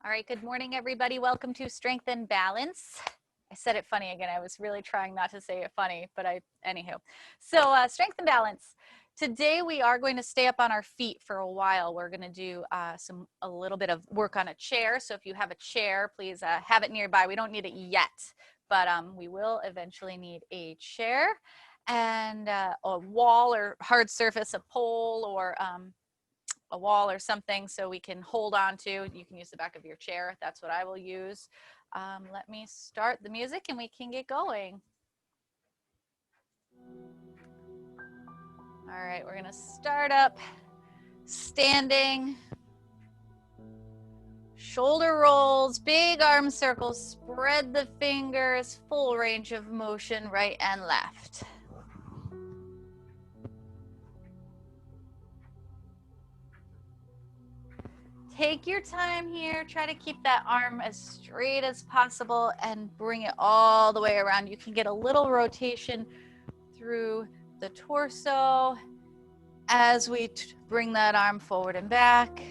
All right, good morning, everybody. Welcome to Strength and Balance. I said it funny again. I was really trying not to say it funny, but anywho. So Strength and Balance. Today we are going to stay up on our feet for a while. We're going to do a little bit of work on a chair. So if you have a chair, please have it nearby. We don't need it yet, but we will eventually need a chair and a wall or hard surface, a pole or a wall or something so we can hold on to. You can use the back of your chair. That's what I will use. Let me start the music and we can get going. All right, we're gonna start up standing. Shoulder rolls, big arm circles, spread the fingers, full range of motion, right and left. Take your time here. Try to keep that arm as straight as possible and bring it all the way around. You can get a little rotation through the torso as we bring that arm forward and back.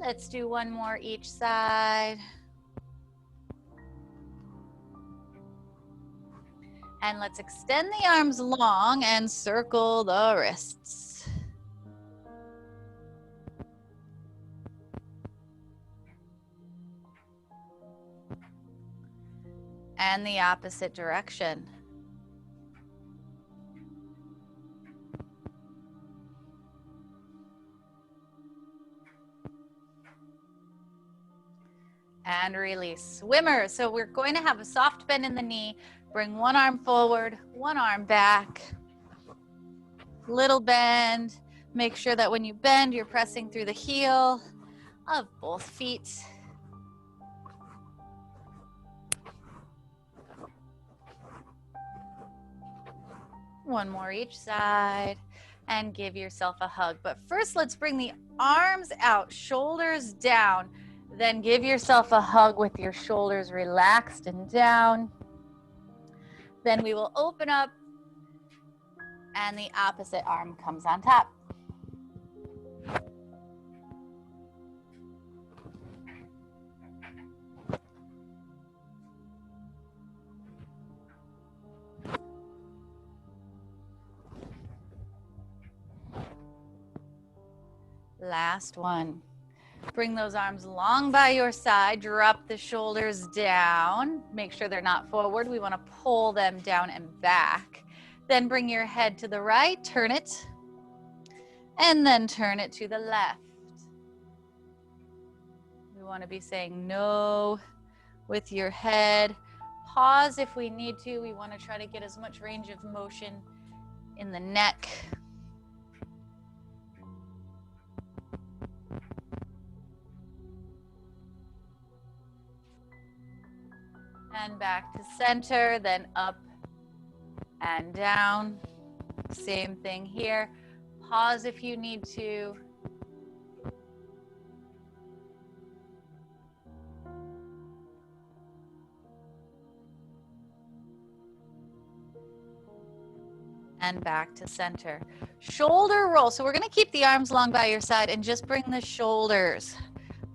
Let's do one more each side. And let's extend the arms long and circle the wrists. And the opposite direction. And release. Swimmer. So we're going to have a soft bend in the knee. Bring one arm forward, one arm back. Little bend. Make sure that when you bend, you're pressing through the heel of both feet. One more each side. And give yourself a hug. But first, let's bring the arms out, shoulders down. Then give yourself a hug with your shoulders relaxed and down. Then we will open up and the opposite arm comes on top. Last one. Bring those arms long by your side. Drop the shoulders down. Make sure they're not forward. We want to pull them down and back. Then bring your head to the right. Turn it. And then turn it to the left. We want to be saying no with your head. Pause if we need to. We want to try to get as much range of motion in the neck. And back to center, then up and down. Same thing here. Pause if you need to. And back to center. Shoulder roll. So we're going to keep the arms long by your side and just bring the shoulders.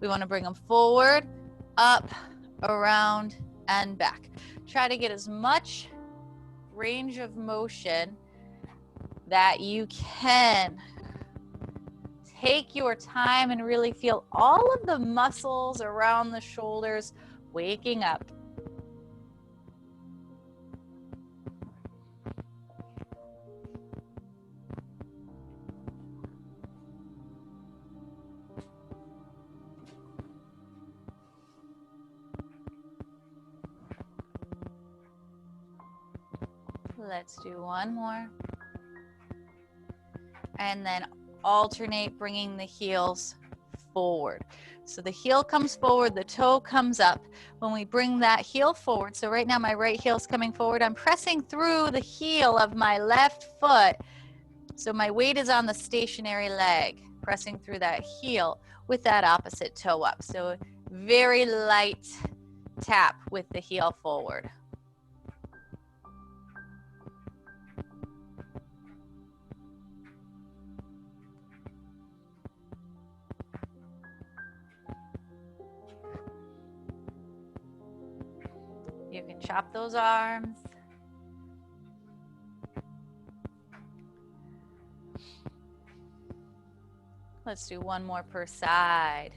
We want to bring them forward, up, around, and back. Try to get as much range of motion that you can. Take your time and really feel all of the muscles around the shoulders waking up. Let's do one more. And then alternate bringing the heels forward. So the heel comes forward, the toe comes up. When we bring that heel forward, so right now my right heel's coming forward, I'm pressing through the heel of my left foot. So my weight is on the stationary leg, pressing through that heel with that opposite toe up. So Very light tap with the heel forward. You can chop those arms. Let's do one more per side.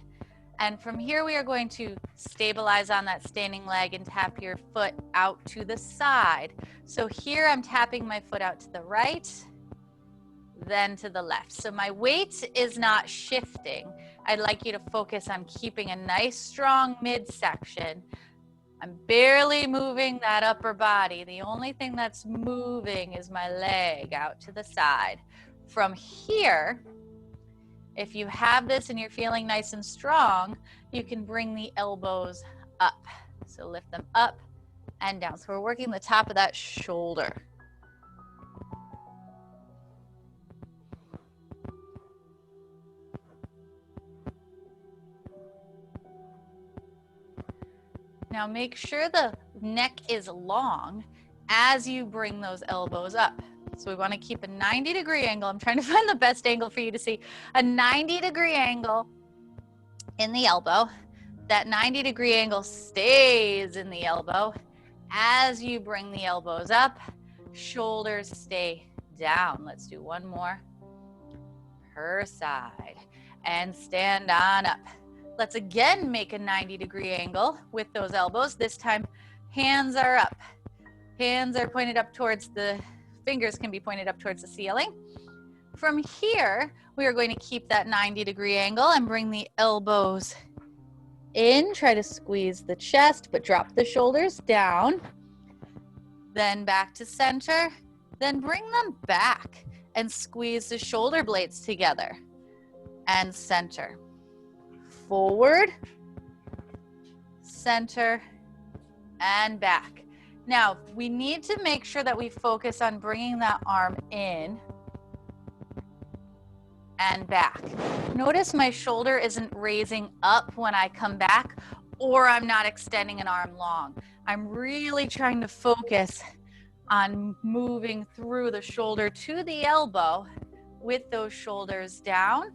And from here, we are going to stabilize on that standing leg and tap your foot out to the side. So here I'm tapping my foot out to the right, then to the left. So my weight is not shifting. I'd like you to focus on keeping a nice, strong midsection. I'm barely moving that upper body. The only thing that's moving is my leg out to the side. From here, if you have this and you're feeling nice and strong, you can bring the elbows up. So lift them up and down. So we're working the top of that shoulder. Now make sure the neck is long as you bring those elbows up. So we want to keep a 90-degree angle. I'm trying to find the best angle for you to see. A 90-degree angle in the elbow. That 90-degree angle stays in the elbow. As you bring the elbows up, shoulders stay down. Let's do one more per side. And stand on up. Let's again make a 90-degree angle with those elbows. This time, hands are up. Hands are pointed up towards the fingers can be pointed up towards the ceiling. From here, we are going to keep that 90-degree angle and bring the elbows in. Try to squeeze the chest, but drop the shoulders down. Then back to center. Then bring them back and squeeze the shoulder blades together. And center. Forward, center, and back. Now, we need to make sure that we focus on bringing that arm in and back. Notice my shoulder isn't raising up when I come back, or I'm not extending an arm long. I'm really trying to focus on moving through the shoulder to the elbow with those shoulders down,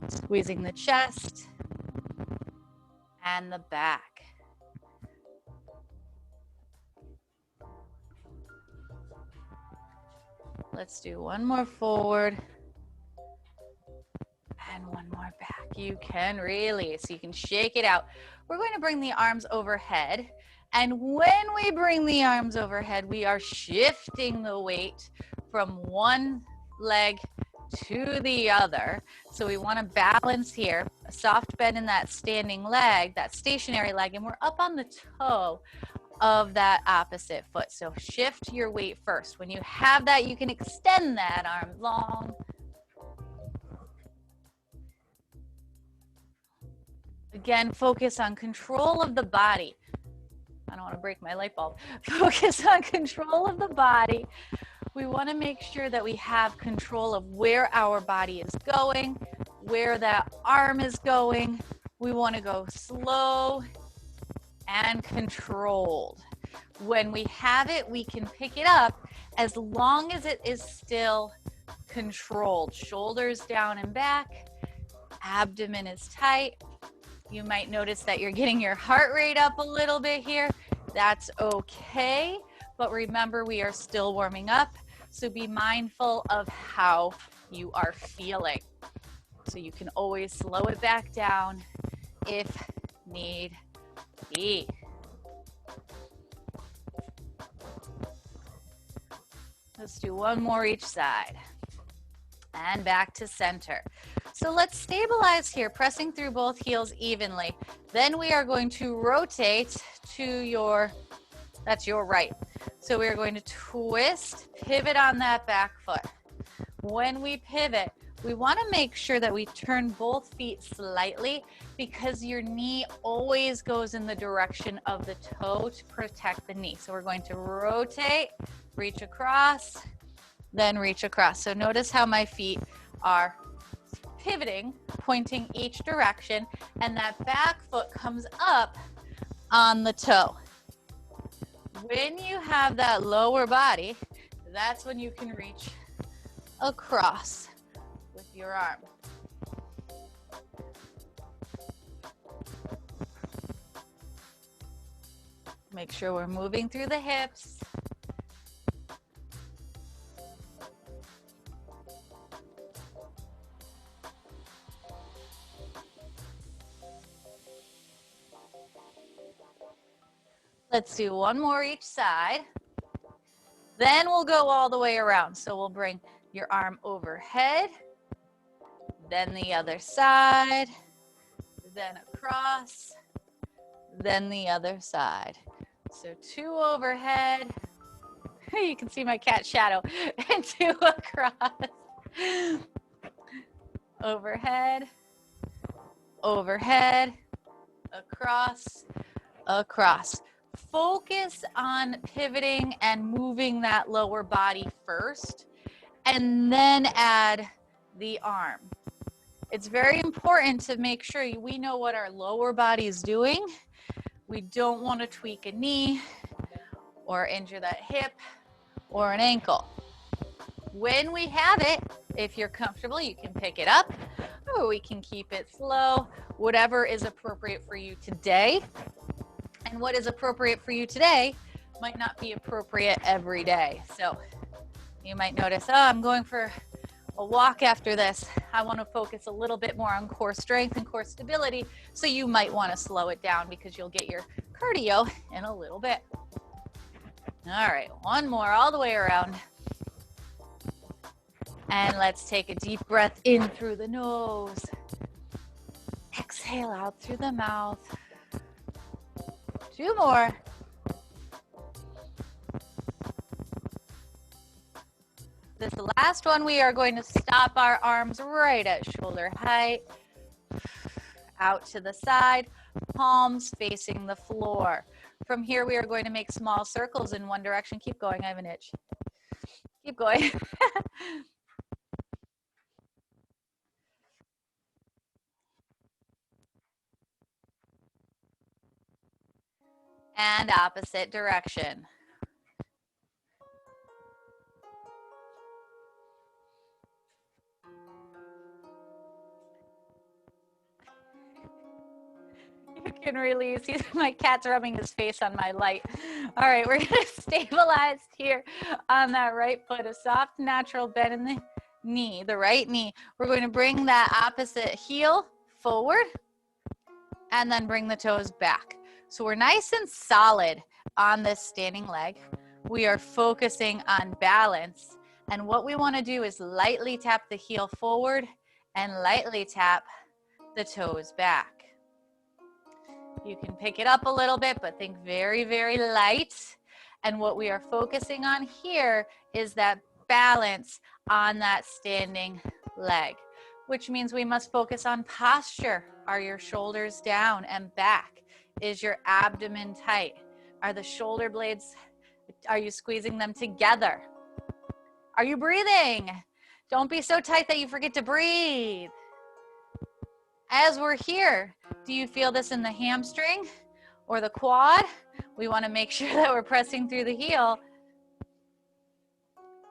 squeezing the chest and the back. Let's do one more forward and one more back. You can release, you can shake it out. We're going to bring the arms overhead. And when we bring the arms overhead, we are shifting the weight from one leg to the other. So we want to balance here, a soft bend in that standing leg, that stationary leg, and we're up on the toe of that opposite foot. So shift your weight first. When you have that, you can extend that arm long. Again, focus on control of the body. I don't want to break my light bulb. Focus on control of the body. We want to make sure that we have control of where our body is going, where that arm is going. We want to go slow and controlled. When we have it, we can pick it up as long as it is still controlled. Shoulders down and back, abdomen is tight. You might notice that you're getting your heart rate up a little bit here. That's okay, but remember we are still warming up, so be mindful of how you are feeling. So you can always slow it back down if need be. Let's do one more each side. And back to center. So let's stabilize here, pressing through both heels evenly. Then we are going to rotate to that's your right. So we are going to twist, pivot on that back foot. When we pivot, we want to make sure that we turn both feet slightly because your knee always goes in the direction of the toe to protect the knee. So we're going to rotate, reach across, then reach across. So notice how my feet are pivoting, pointing each direction, and that back foot comes up on the toe. When you have that lower body, that's when you can reach across with your arm. Make sure we're moving through the hips. Let's do one more each side. Then we'll go all the way around. So we'll bring your arm overhead, then the other side, then across, then the other side. So 2 overhead. You can see my cat shadow. And 2 across. Overhead, overhead, across, across. Focus on pivoting and moving that lower body first, and then add the arm. It's very important to make sure we know what our lower body is doing. We don't want to tweak a knee or injure that hip or an ankle. When we have it, if you're comfortable, you can pick it up, or we can keep it slow, whatever is appropriate for you today. And what is appropriate for you today might not be appropriate every day. So you might notice, oh, I'm going for a walk after this. I want to focus a little bit more on core strength and core stability. So you might want to slow it down because you'll get your cardio in a little bit. All right, one more all the way around. And let's take a deep breath in through the nose. Exhale out through the mouth. 2 more. This last one, we are going to stop our arms right at shoulder height. Out to the side, palms facing the floor. From here, we are going to make small circles in one direction. Keep going, I have an itch. Keep going. And opposite direction. You can release. My cat's rubbing his face on my light. All right, we're going to stabilize here on that right foot. A soft, natural bend in the knee, the right knee. We're going to bring that opposite heel forward and then bring the toes back. So we're nice and solid on this standing leg. We are focusing on balance. And what we want to do is lightly tap the heel forward and lightly tap the toes back. You can pick it up a little bit, but think very, very light. And what we are focusing on here is that balance on that standing leg, which means we must focus on posture. Are your shoulders down and back? Is your abdomen tight? Are the shoulder blades, are you squeezing them together? Are you breathing? Don't be so tight that you forget to breathe. As we're here, do you feel this in the hamstring or the quad? We want to make sure that we're pressing through the heel.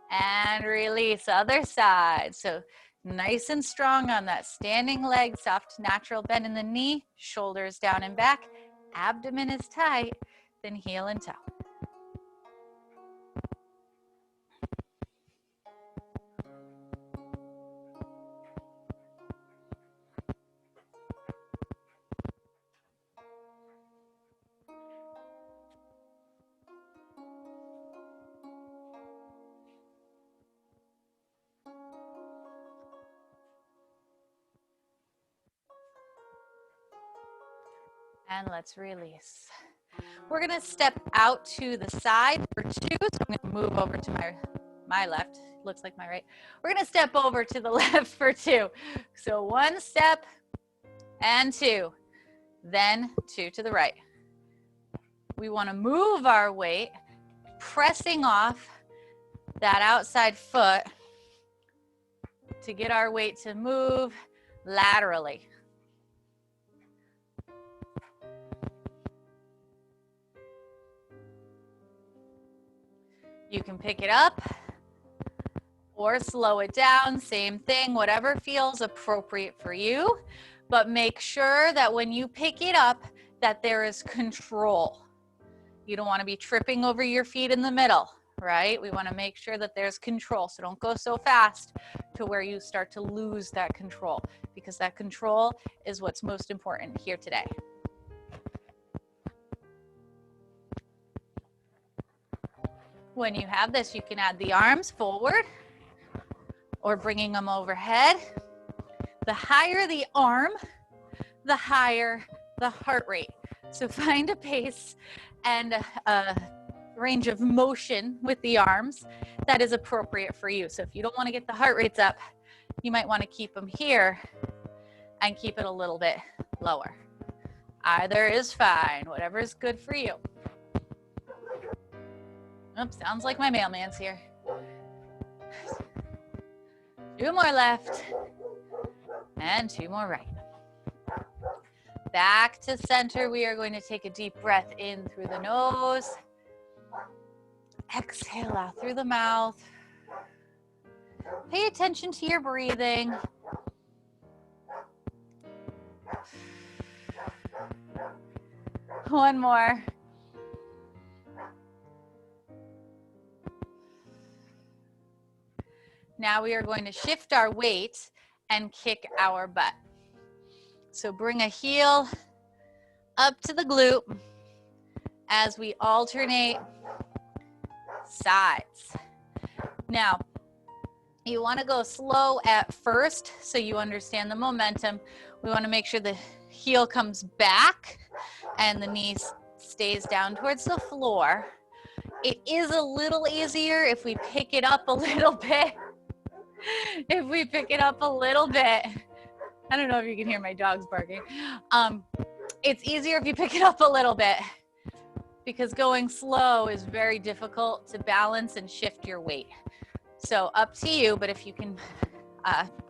And release, other side. So nice and strong on that standing leg, soft, natural bend in the knee, shoulders down and back, abdomen is tight, then heel and toe. And let's release. We're going to step out to the side for 2. So I'm going to move over to my left. Looks like my right. We're going to step over to the left for 2. So 1 step and 2. Then 2 to the right. We want to move our weight, pressing off that outside foot to get our weight to move laterally. You can pick it up or slow it down, same thing, whatever feels appropriate for you. But make sure that when you pick it up, that there is control. You don't want to be tripping over your feet in the middle, right? We want to make sure that there's control. So don't go so fast to where you start to lose that control, because that control is what's most important here today. When you have this, you can add the arms forward or bringing them overhead. The higher the arm, the higher the heart rate. So find a pace and a range of motion with the arms that is appropriate for you. So if you don't want to get the heart rates up, you might want to keep them here and keep it a little bit lower. Either is fine, whatever is good for you. Oops, sounds like my mailman's here. 2 more left and 2 more right. Back to center. We are going to take a deep breath in through the nose. Exhale out through the mouth. Pay attention to your breathing. One more. Now we are going to shift our weight and kick our butt. So bring a heel up to the glute as we alternate sides. Now, you want to go slow at first so you understand the momentum. We want to make sure the heel comes back and the knee stays down towards the floor. It is a little easier if we pick it up a little bit. If we pick it up a little bit, I don't know if you can hear my dogs barking. It's easier if you pick it up a little bit, because going slow is very difficult to balance and shift your weight. So up to you, but if you can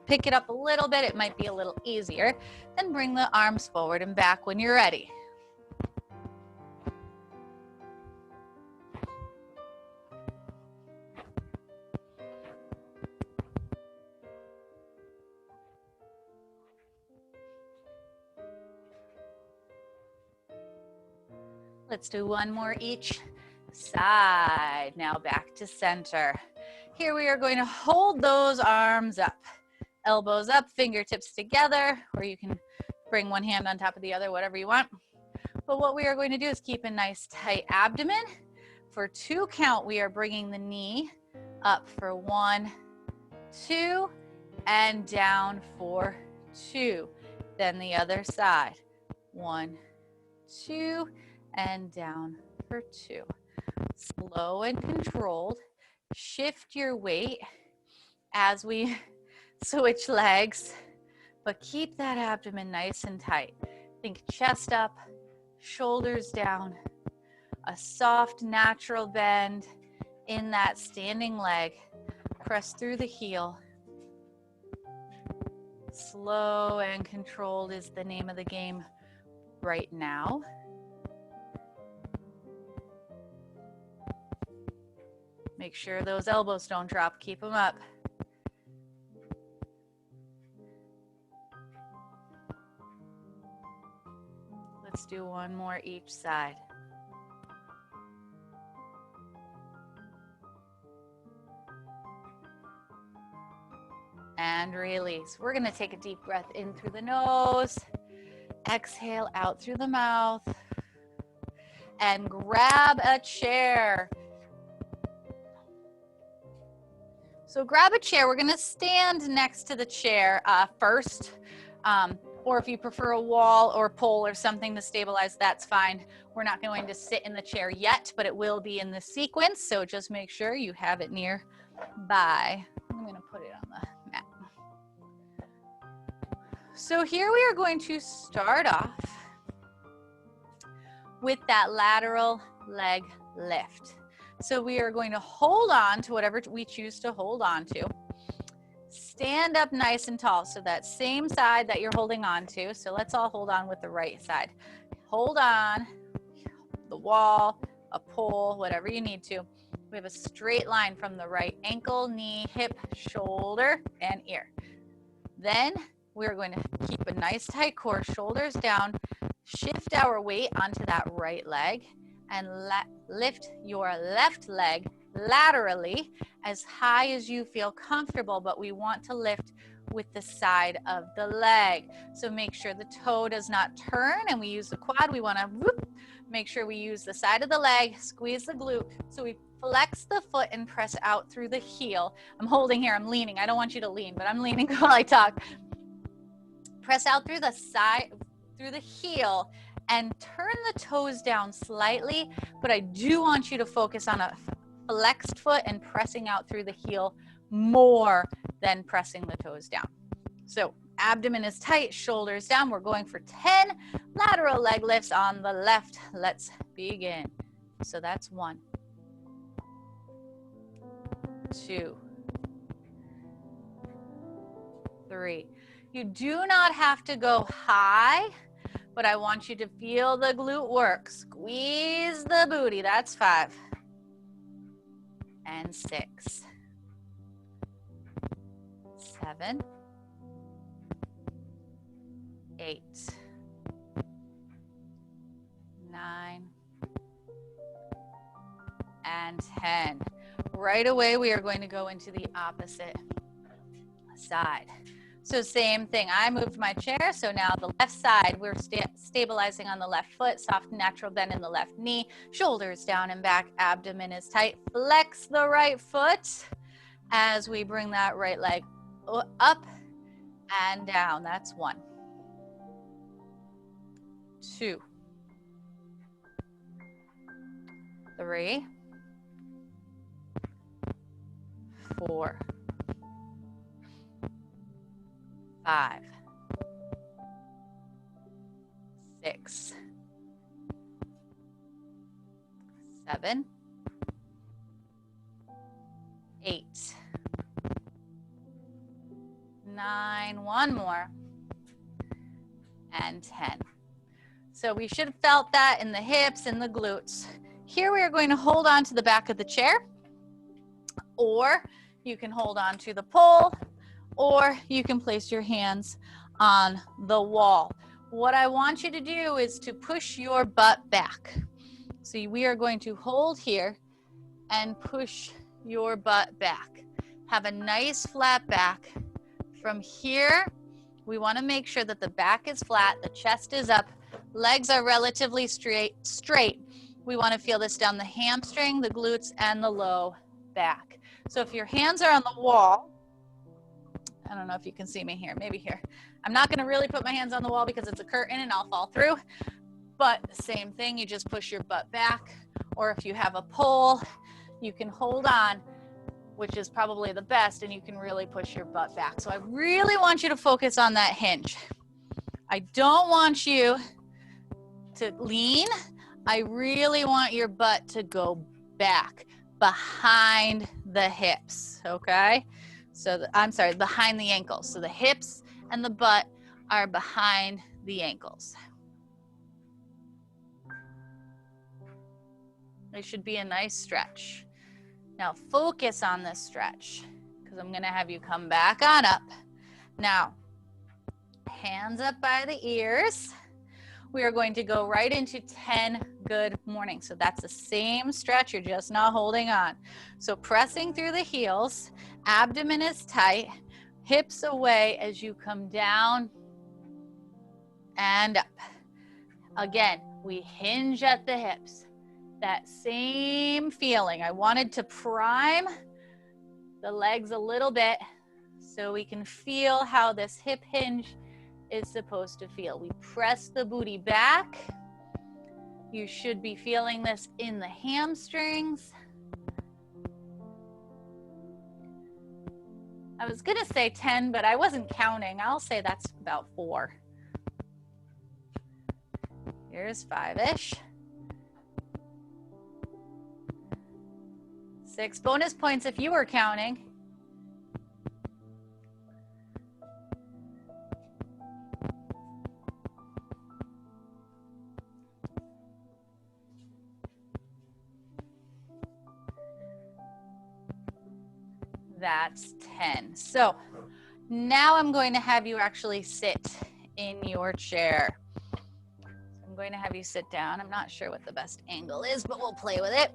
pick it up a little bit, it might be a little easier. Then bring the arms forward and back when you're ready. Let's do 1 more each side. Now back to center. Here we are going to hold those arms up. Elbows up, fingertips together, or you can bring one hand on top of the other, whatever you want. But what we are going to do is keep a nice tight abdomen. For 2 count, we are bringing the knee up for 1, 2, and down for 2. Then the other side. 1, 2, and down for 2. Slow and controlled. Shift your weight as we switch legs, but keep that abdomen nice and tight. Think chest up, shoulders down, a soft natural bend in that standing leg. Press through the heel. Slow and controlled is the name of the game right now. Make sure those elbows don't drop. Keep them up. Let's do 1 more each side. And release. We're going to take a deep breath in through the nose. Exhale out through the mouth. And grab a chair. So grab a chair. We're going to stand next to the chair first. Or if you prefer a wall or pole or something to stabilize, that's fine. We're not going to sit in the chair yet, but it will be in the sequence. So just make sure you have it nearby. I'm going to put it on the mat. So here we are going to start off with that lateral leg lift. So we are going to hold on to whatever we choose to hold on to. Stand up nice and tall. So that same side that you're holding on to. So let's all hold on with the right side. Hold on, the wall, a pole, whatever you need to. We have a straight line from the right ankle, knee, hip, shoulder, and ear. Then we're going to keep a nice tight core, shoulders down, shift our weight onto that right leg, and lift your left leg laterally as high as you feel comfortable, but we want to lift with the side of the leg. So make sure the toe does not turn and we use the quad. We want to make sure we use the side of the leg, squeeze the glute. So we flex the foot and press out through the heel. I'm holding here, I'm leaning. I don't want you to lean, but I'm leaning while I talk. Press out through the side, through the heel, and turn the toes down slightly, but I do want you to focus on a flexed foot and pressing out through the heel more than pressing the toes down. So abdomen is tight, shoulders down. We're going for 10 lateral leg lifts on the left. Let's begin. So that's 1, 2, 3. You do not have to go high, but I want you to feel the glute work. Squeeze the booty. That's 5 and 6, 7, 8, 9, and 10. Right away, we are going to go into the opposite side. So same thing, I moved my chair, so now the left side, we're stabilizing on the left foot, soft natural bend in the left knee, shoulders down and back, abdomen is tight. Flex the right foot as we bring that right leg up and down. That's 1, 2, 3, 4, 5, 6, 7, 8, 9, 1 more, and 10. So we should have felt that in the hips and the glutes. Here we are going to hold on to the back of the chair, or you can hold on to the pole, or you can place your hands on the wall. What I want you to do is to push your butt back. So we are going to hold here and push your butt back. Have a nice flat back. From here, we want to make sure that the back is flat, the chest is up, legs are relatively straight. We want to feel this down the hamstring, the glutes, and the low back. So if your hands are on the wall, I don't know if you can see me here, maybe here. I'm not going to really put my hands on the wall because it's a curtain and I'll fall through. But same thing, you just push your butt back. Or if you have a pole, you can hold on, which is probably the best, and you can really push your butt back. So I really want you to focus on that hinge. I don't want you to lean. I really want your butt to go back behind the hips, okay? So I'm sorry, behind the ankles. So the hips and the butt are behind the ankles. It should be a nice stretch. Now focus on this stretch because I'm going to have you come back on up. Now, hands up by the ears. We are going to go right into 10 good mornings. So that's the same stretch, you're just not holding on. So pressing through the heels, abdomen is tight, hips away as you come down and up. Again, we hinge at the hips. That same feeling. I wanted to prime the legs a little bit so we can feel how this hip hinge is supposed to feel. We press the booty back. You should be feeling this in the hamstrings. I was gonna say 10, but I wasn't counting. I'll say that's about 4. Here's 5-ish. 6 bonus points if you were counting. That's 10. So now I'm going to have you actually sit in your chair. I'm going to have you sit down. I'm not sure what the best angle is, but we'll play with it.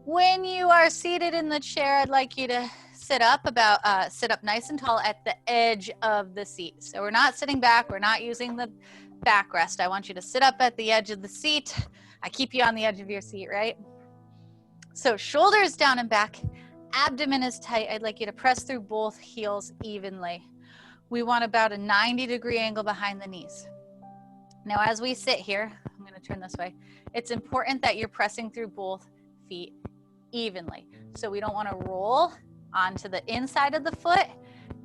When you are seated in the chair, I'd like you to sit up nice and tall at the edge of the seat. So we're not sitting back. We're not using the backrest. I want you to sit up at the edge of the seat. I keep you on the edge of your seat, right? So shoulders down and back, abdomen is tight. I'd like you to press through both heels evenly. We want about a 90-degree angle behind the knees. Now, as we sit here, I'm going to turn this way. It's important that you're pressing through both feet evenly. So we don't want to roll onto the inside of the foot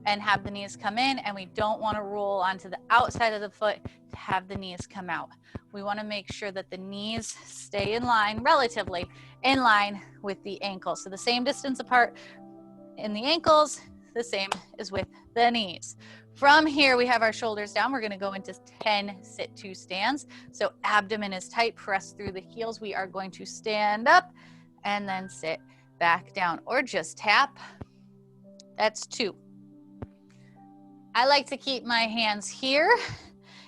and have the knees come in, and we don't want to roll onto the outside of the foot to have the knees come out. We want to make sure that the knees stay in line, relatively in line with the ankles. So the same distance apart in the ankles, the same as with the knees. From here, we have our shoulders down. We're going to go into 10 sit-to stands. So abdomen is tight, press through the heels. We are going to stand up and then sit back down, or just tap. That's 2. I like to keep my hands here.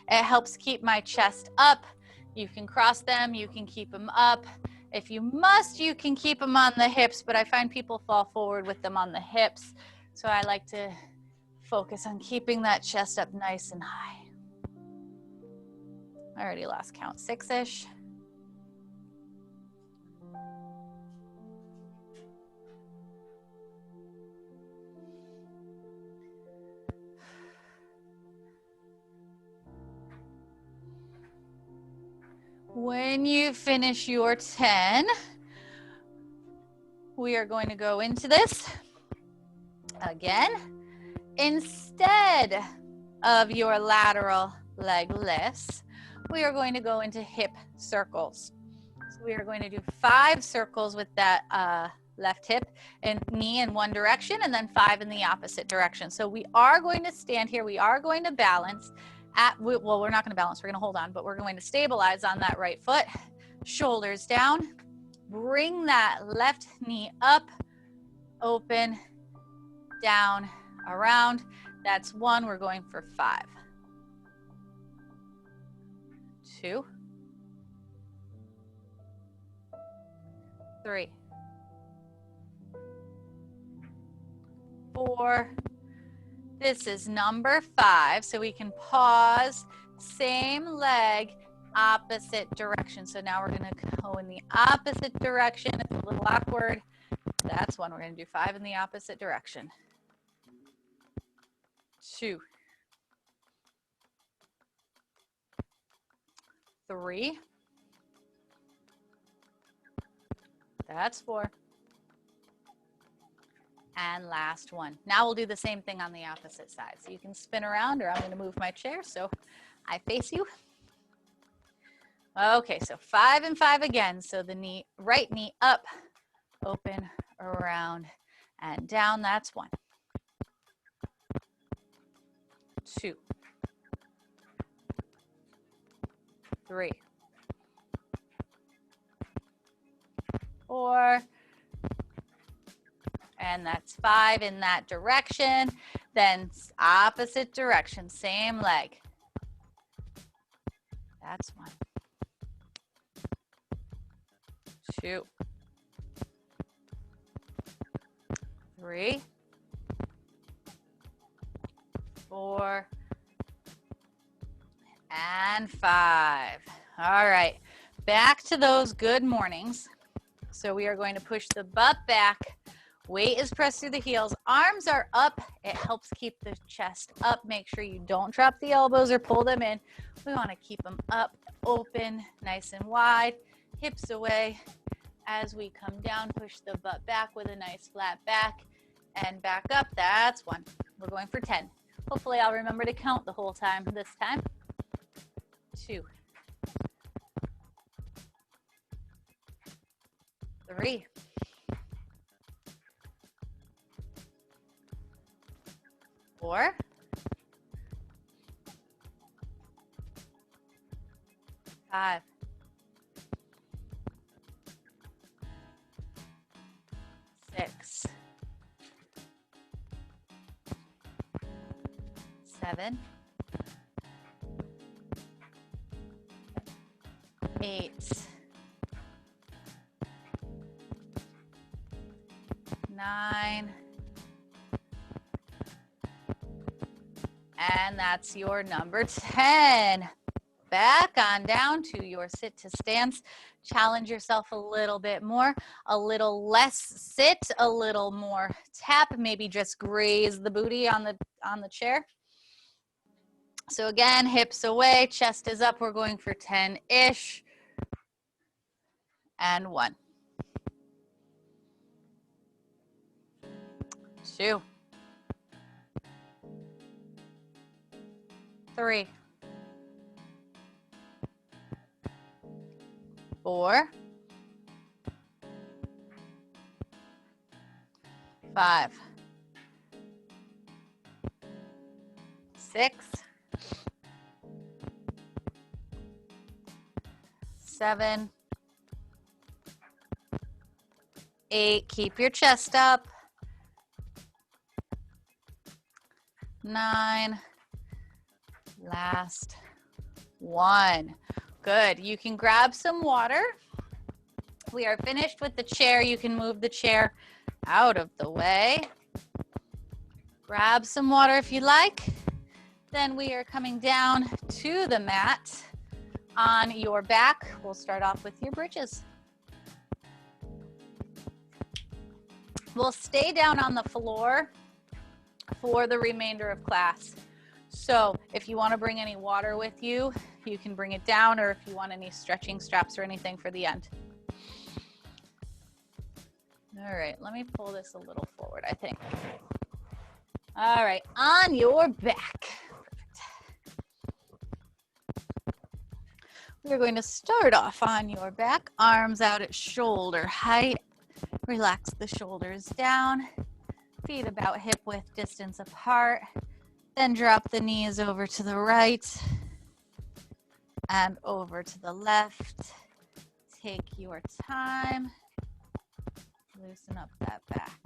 It helps keep my chest up. You can cross them, you can keep them up. If you must, you can keep them on the hips, but I find people fall forward with them on the hips. So I like to focus on keeping that chest up nice and high. I already lost count, 6-ish. When you finish your 10, we are going to go into this again. Instead of your lateral leg lifts, we are going to go into hip circles. So we are going to do 5 circles with that left hip and knee in one direction, and then 5 in the opposite direction. So we are going to stand here. We are going to balance. Well, we're not going to balance. We're going to hold on, but we're going to stabilize on that right foot. Shoulders down. Bring that left knee up, open, down, around. That's 1. We're going for 5. 2. 3. 4. This is number 5, so we can pause, same leg, opposite direction. So now we're going to go in the opposite direction. It's a little awkward. That's 1. We're going to do 5 in the opposite direction. 2. 3. That's 4. And last 1. Now we'll do the same thing on the opposite side. So you can spin around, or I'm going to move my chair so I face you. Okay, so 5 and 5 again. So the knee, right knee up, open, around, and down. That's 1. 2. 3. 4. And that's 5 in that direction. Then opposite direction, same leg. That's 1. 2. 3. 4. And 5. All right, back to those good mornings. So we are going to push the butt back. Weight is pressed through the heels. Arms are up. It helps keep the chest up. Make sure you don't drop the elbows or pull them in. We want to keep them up, open, nice and wide. Hips away. As we come down, push the butt back with a nice flat back and back up. That's 1. We're going for 10. Hopefully I'll remember to count the whole time this time. 2. 3. 4. 5. 6. 7, 8, 9, and that's your number 10. Back on down to your sit to stance. Challenge yourself a little bit more, a little less sit, a little more tap, maybe just graze the booty on the chair. So again, hips away, chest is up. We're going for 10-ish. And 1, 2, 3, 4, 5, 6, 7, 8. Keep your chest up. 9. Last 1. Good. You can grab some water. We are finished with the chair. You can move the chair out of the way. Grab some water if you like. Then we are coming down to the mat on your back. We'll start off with your bridges. We'll stay down on the floor for the remainder of class. So if you want to bring any water with you, you can bring it down, or if you want any stretching straps or anything for the end. All right, let me pull this a little forward, I think. All right, on your back. We're going to start off on your back, arms out at shoulder height. Relax the shoulders down, feet about hip width distance apart. Then drop the knees over to the right and over to the left. Take your time. Loosen up that back.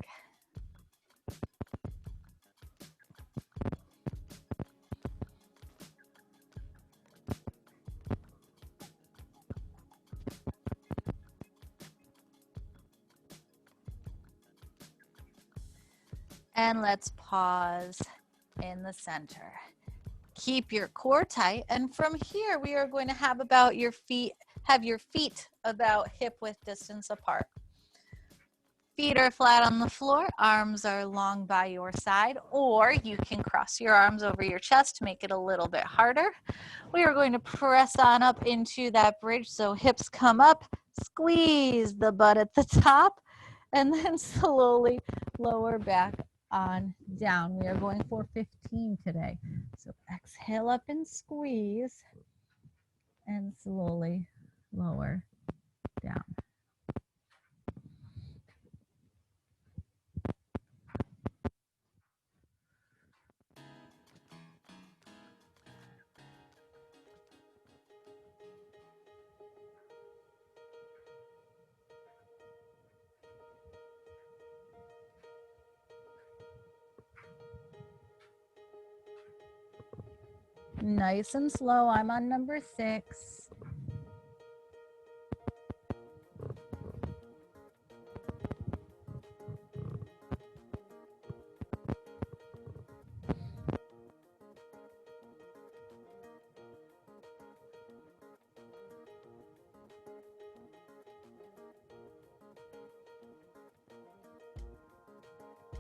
And let's pause in the center. Keep your core tight, and from here we are going to have your feet about hip width distance apart. Feet are flat on the floor, arms are long by your side, or you can cross your arms over your chest to make it a little bit harder. We are going to press on up into that bridge, so hips come up, squeeze the butt at the top, and then slowly lower back on down. We are going for 15 today. So exhale up and squeeze, and slowly lower down. Nice and slow. I'm on number 6.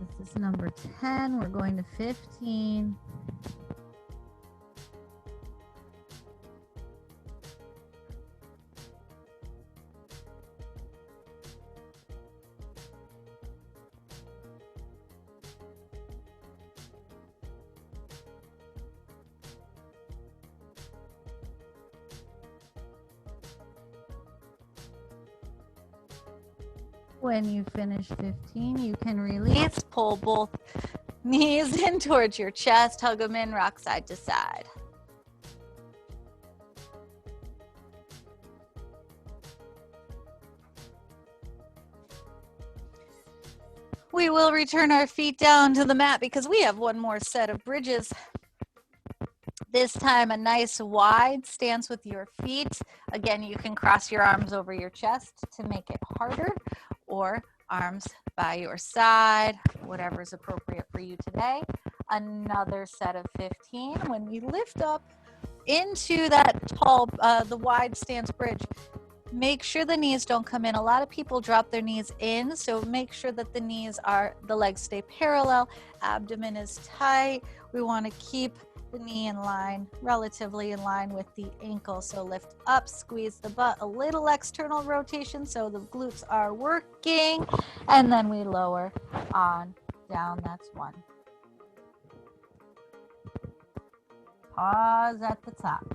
This is number 10. We're going to 15. When you finish 15, you can release, pull both knees in towards your chest, hug them in, rock side to side. We will return our feet down to the mat because we have one more set of bridges. This time, a nice wide stance with your feet. Again, you can cross your arms over your chest to make it harder, or arms by your side, whatever is appropriate for you today. Another set of 15. When we lift up into that tall, the wide stance bridge, make sure the knees don't come in. A lot of people drop their knees in, so make sure that the legs stay parallel, abdomen is tight. We want to keep the knee in line, relatively in line with the ankle. So lift up, squeeze the butt, a little external rotation so the glutes are working, and then we lower on down. That's one. Pause at the top.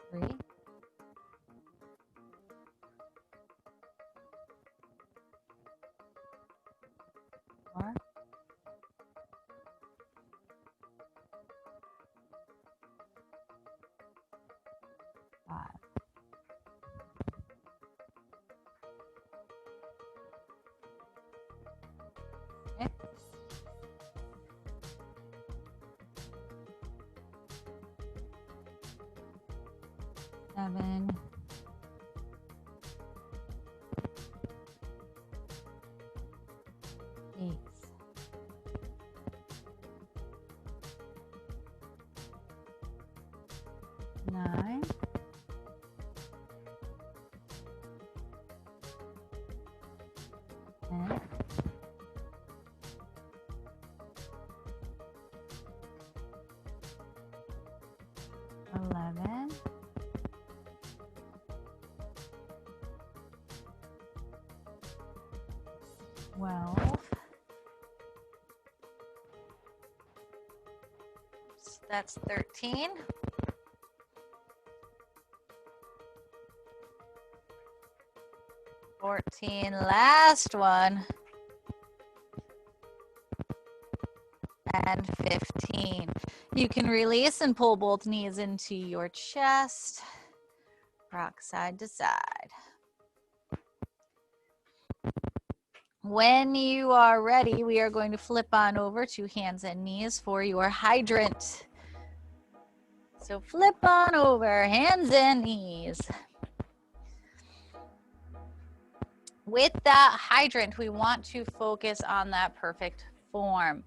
3, 4, 5, 6, 7, 8, 9, 10, 11, 12. That's 13. 14, last one. And 15. You can release and pull both knees into your chest. Rock side to side. When you are ready, we are going to flip on over to hands and knees for your hydrant. So flip on over, hands and knees. With that hydrant, we want to focus on that perfect form.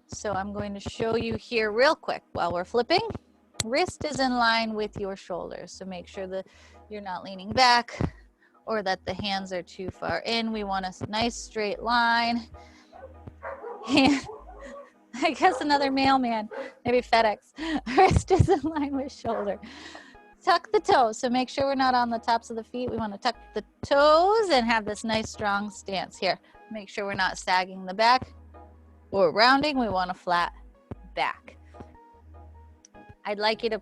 So I'm going to show you here real quick while we're flipping. Wrist is in line with your shoulders, so make sure that you're not leaning back or that the hands are too far in. We want a nice straight line. And I guess another mailman, maybe FedEx. Wrist is in line with shoulder. Tuck the toes, so make sure we're not on the tops of the feet. We want to tuck the toes and have this nice strong stance here. Make sure we're not sagging the back or rounding. We want a flat back. I'd like you to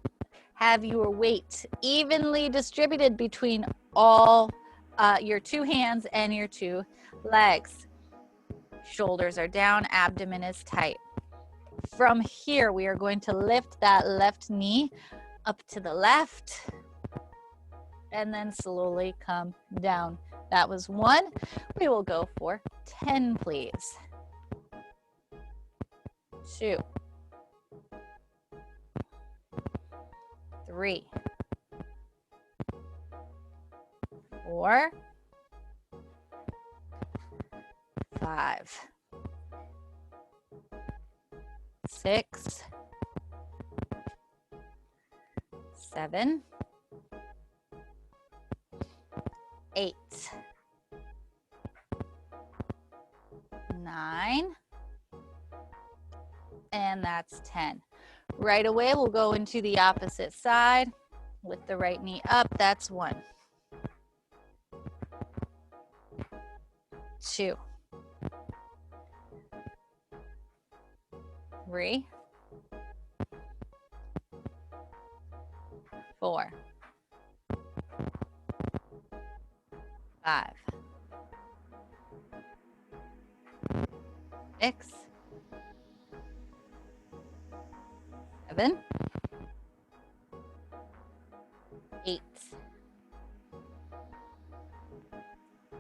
have your weight evenly distributed between all your two hands and your two legs. Shoulders are down, abdomen is tight. From here, we are going to lift that left knee up to the left and then slowly come down. That was 1. We will go for 10, please. 2, 3, 4, 5, 6, 7, 8, 9, and that's 10. Right away, we'll go into the opposite side with the right knee up. That's 1, 2, 3, 4, 5, 6, 7, 8,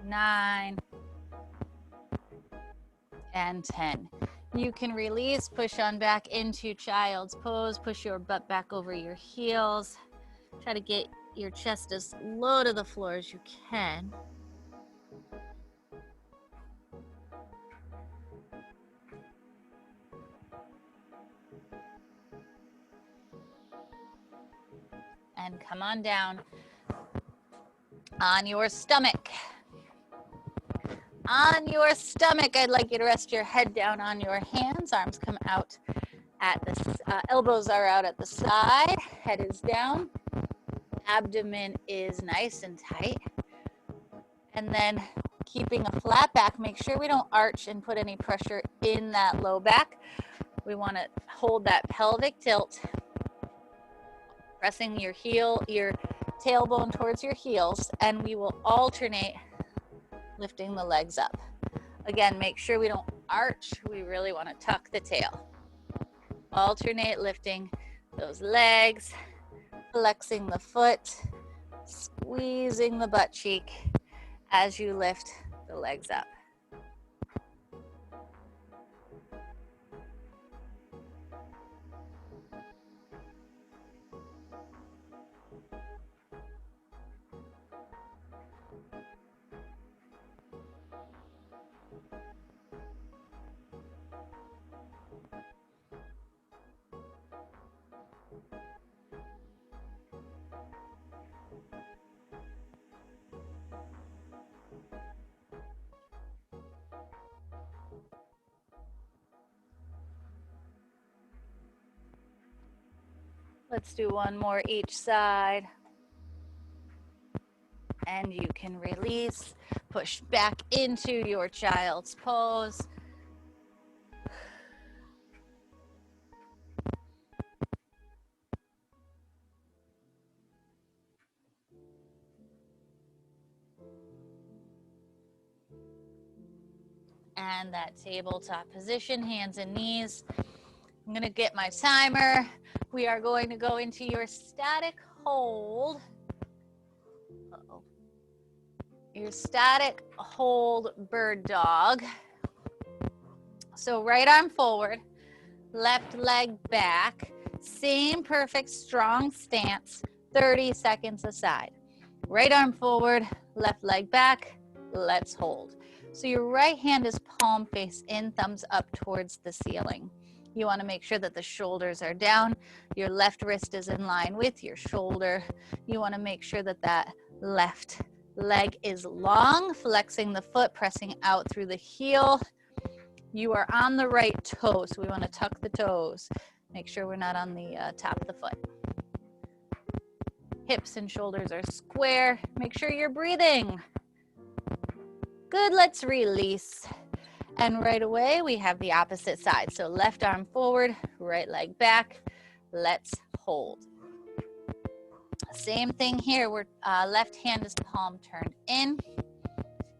9, 9, and 10. You can release, push on back into child's pose, push your butt back over your heels. Try to get your chest as low to the floor as you can. And come on down on your stomach. On your stomach, I'd like you to rest your head down on your hands. Arms come out at the elbows are out at the side. Head is down. Abdomen is nice and tight. And then keeping a flat back, make sure we don't arch and put any pressure in that low back. We want to hold that pelvic tilt, pressing your tailbone towards your heels, and we will alternate lifting the legs up. Again, make sure we don't arch. We really want to tuck the tail. Alternate lifting those legs, flexing the foot, squeezing the butt cheek as you lift the legs up. Let's do one more each side. And you can release, push back into your child's pose. And that tabletop position, hands and knees. I'm gonna get my timer. We are going to go into your static hold. Uh-oh. Your static hold bird dog. So right arm forward, left leg back, same perfect strong stance, 30 seconds aside. Right arm forward, left leg back, let's hold. So your right hand is palm face in, thumbs up towards the ceiling. You want to make sure that the shoulders are down. Your left wrist is in line with your shoulder. You want to make sure that that left leg is long, flexing the foot, pressing out through the heel. You are on the right toe, so we want to tuck the toes. Make sure we're not on the top of the foot. Hips and shoulders are square. Make sure you're breathing. Good, let's release. And right away, we have the opposite side. So left arm forward, right leg back. Let's hold. Same thing here. We're left hand is palm turned in.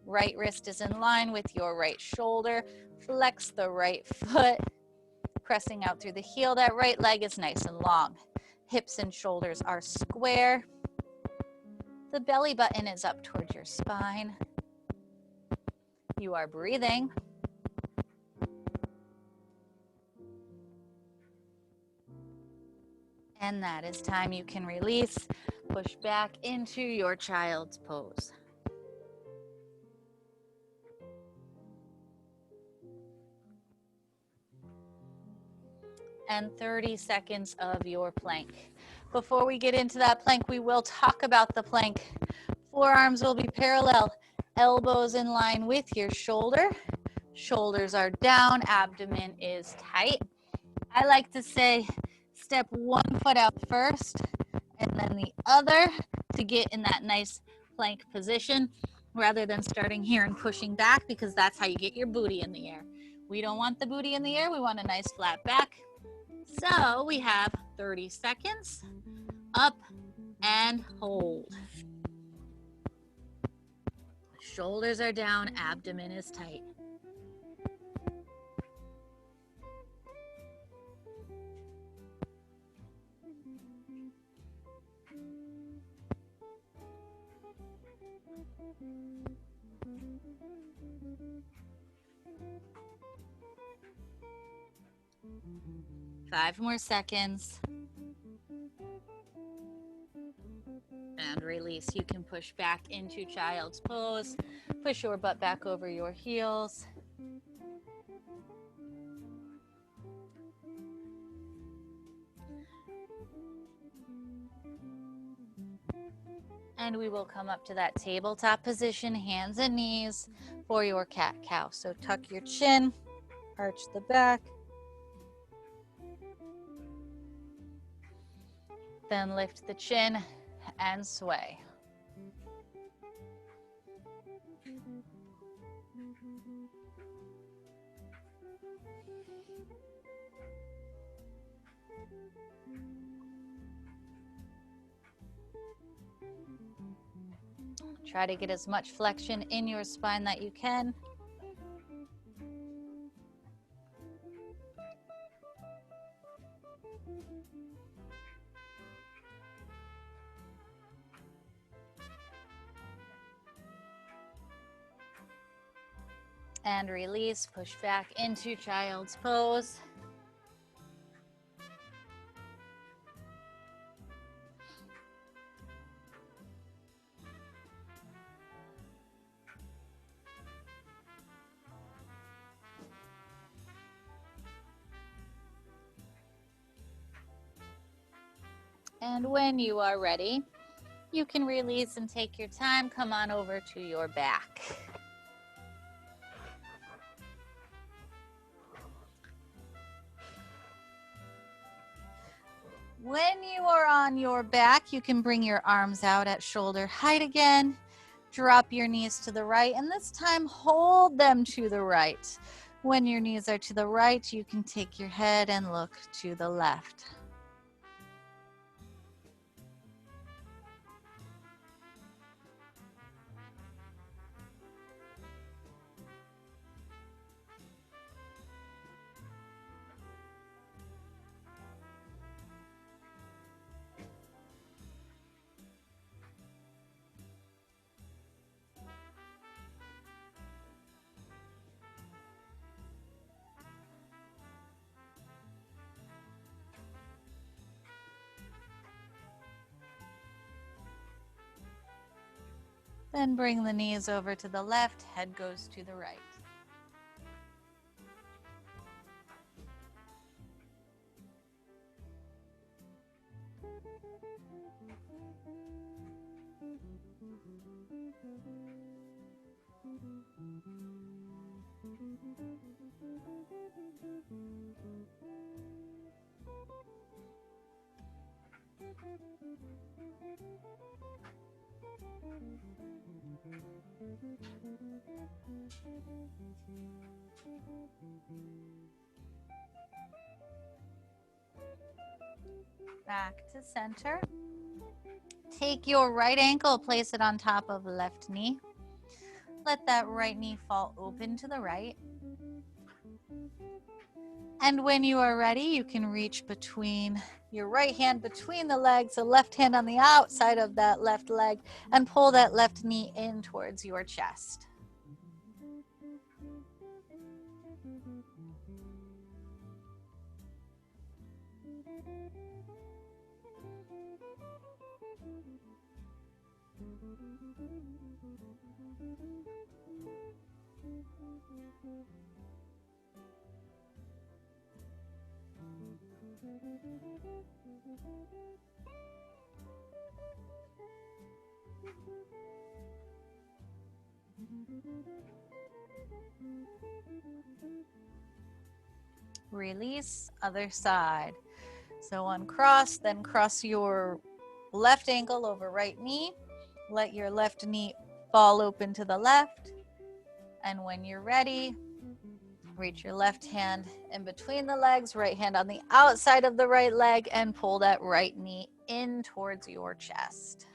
Right wrist is in line with your right shoulder. Flex the right foot, pressing out through the heel. That right leg is nice and long. Hips and shoulders are square. The belly button is up towards your spine. You are breathing. And that is time you can release. Push back into your child's pose. And 30 seconds of your plank. Before we get into that plank, we will talk about the plank. Forearms will be parallel, elbows in line with your shoulder. Shoulders are down, abdomen is tight. I like to say, step one foot out first and then the other to get in that nice plank position rather than starting here and pushing back, because that's how you get your booty in the air. We don't want the booty in the air. We want a nice flat back. So we have 30 seconds. Up and hold. Shoulders are down, abdomen is tight. 5 more seconds. And release. You can push back into child's pose. Push your butt back over your heels. And we will come up to that tabletop position, hands and knees for your cat-cow. So tuck your chin, arch the back. Then lift the chin and sway. Try to get as much flexion in your spine that you can. And release, push back into child's pose. And when you are ready, you can release and take your time. Come on over to your back. When you are on your back, you can bring your arms out at shoulder height again. Drop your knees to the right, and this time hold them to the right. When your knees are to the right, you can take your head and look to the left. Then bring the knees over to the left, head goes to the right. Back to center. Take your right ankle, place it on top of left knee. Let that right knee fall open to the right. And when you are ready, you can reach between your right hand between the legs, the left hand on the outside of that left leg, and pull that left knee in towards your chest. Release, other side. So uncross, then cross your left ankle over right knee. Let your left knee fall open to the left. And when you're ready, reach your left hand in between the legs, right hand on the outside of the right leg, and pull that right knee in towards your chest.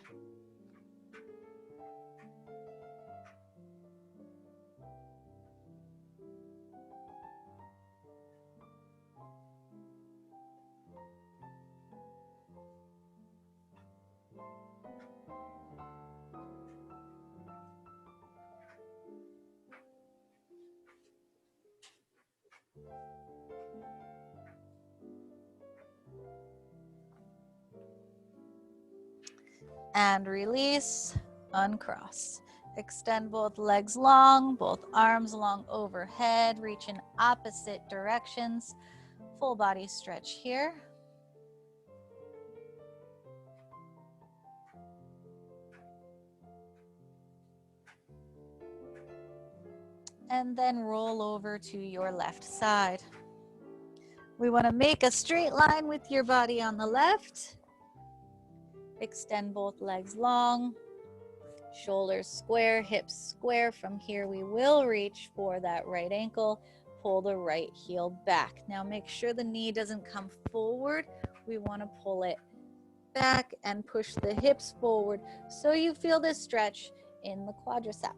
And release, uncross. Extend both legs long, both arms long overhead, reach in opposite directions. Full body stretch here. And then roll over to your left side. We want to make a straight line with your body on the left. Extend both legs long, shoulders square, hips square. From here, we will reach for that right ankle. Pull the right heel back. Now make sure the knee doesn't come forward. We want to pull it back and push the hips forward so you feel this stretch in the quadricep.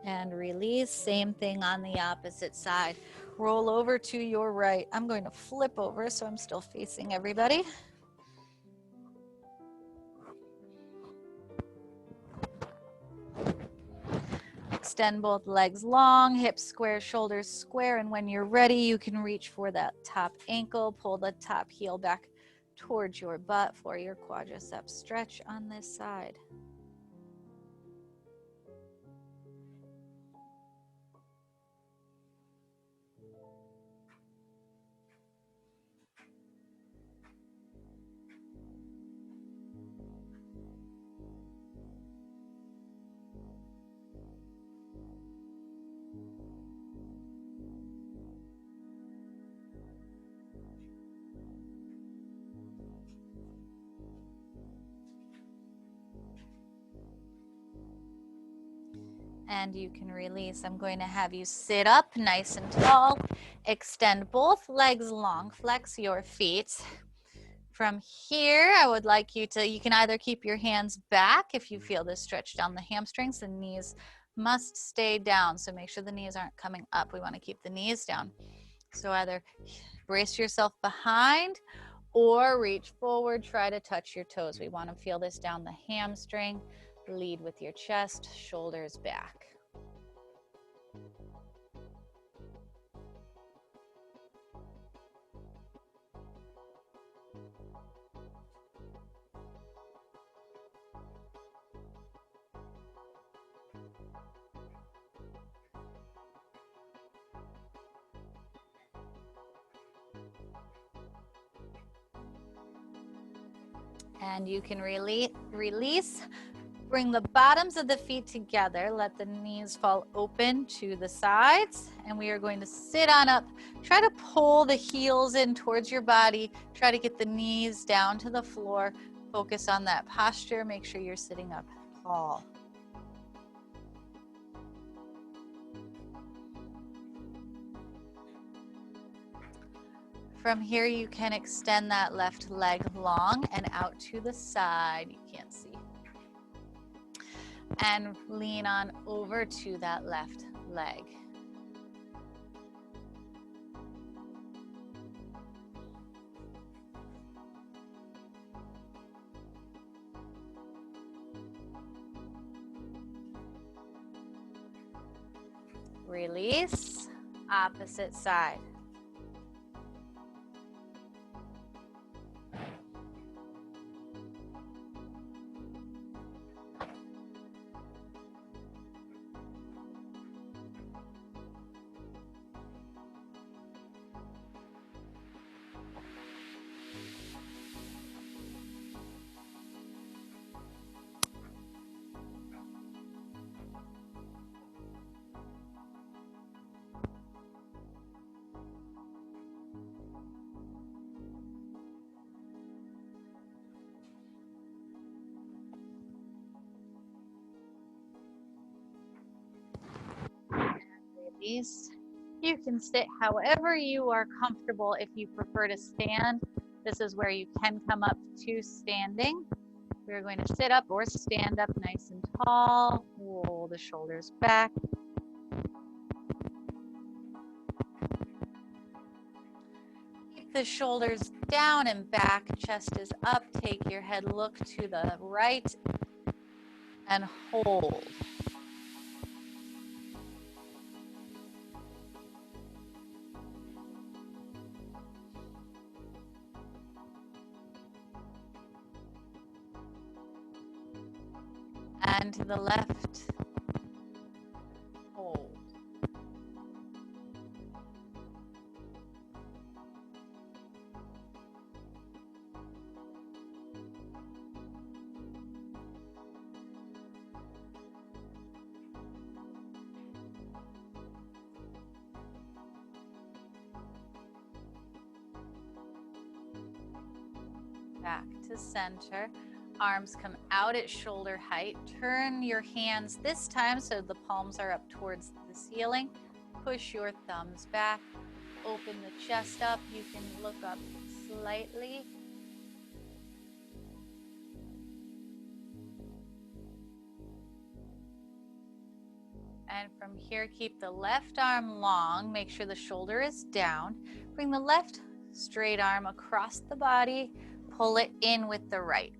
And release, same thing on the opposite side. Roll over to your right. I'm going to flip over so I'm still facing everybody. Extend both legs long, hips square, shoulders square, and when you're ready, you can reach for that top ankle, pull the top heel back towards your butt for your quadricep stretch on this side. And you can release. I'm going to have you sit up nice and tall. Extend both legs long, flex your feet. From here, I would like you can either keep your hands back if you feel this stretch down the hamstrings. The knees must stay down, so make sure the knees aren't coming up. We want to keep the knees down. So either brace yourself behind or reach forward, try to touch your toes. We want to feel this down the hamstring. Lead with your chest, shoulders back. And you can release. Bring the bottoms of the feet together. Let the knees fall open to the sides. And we are going to sit on up. Try to pull the heels in towards your body. Try to get the knees down to the floor. Focus on that posture. Make sure you're sitting up tall. From here, you can extend that left leg long and out to the side. You can't see. And lean on over to that left leg. Release, opposite side. Release. You can sit however you are comfortable. If you prefer to stand, this is where you can come up to standing. We're going to sit up or stand up nice and tall. Roll the shoulders back. the shoulders down and back, chest is up. Take your head, look to the right, and hold. And to the left, hold. Back to center. Arms come out at shoulder height. Turn your hands this time so the palms are up towards the ceiling. Push your thumbs back. Open the chest up. You can look up slightly. And from here, keep the left arm long. Make sure the shoulder is down. Bring the left straight arm across the body. Pull it in with the right.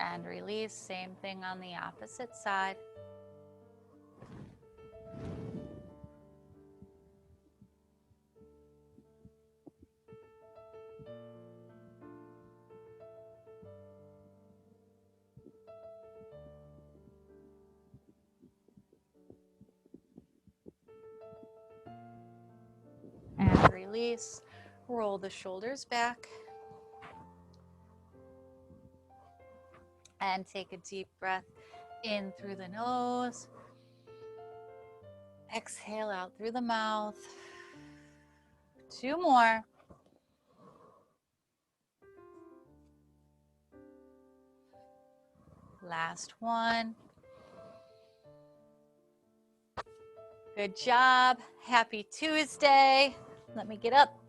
And release, same thing on the opposite side. And release, roll the shoulders back. And take a deep breath in through the nose. Exhale out through the mouth. 2 more. Last one. Good job. Happy Tuesday. Let me get up.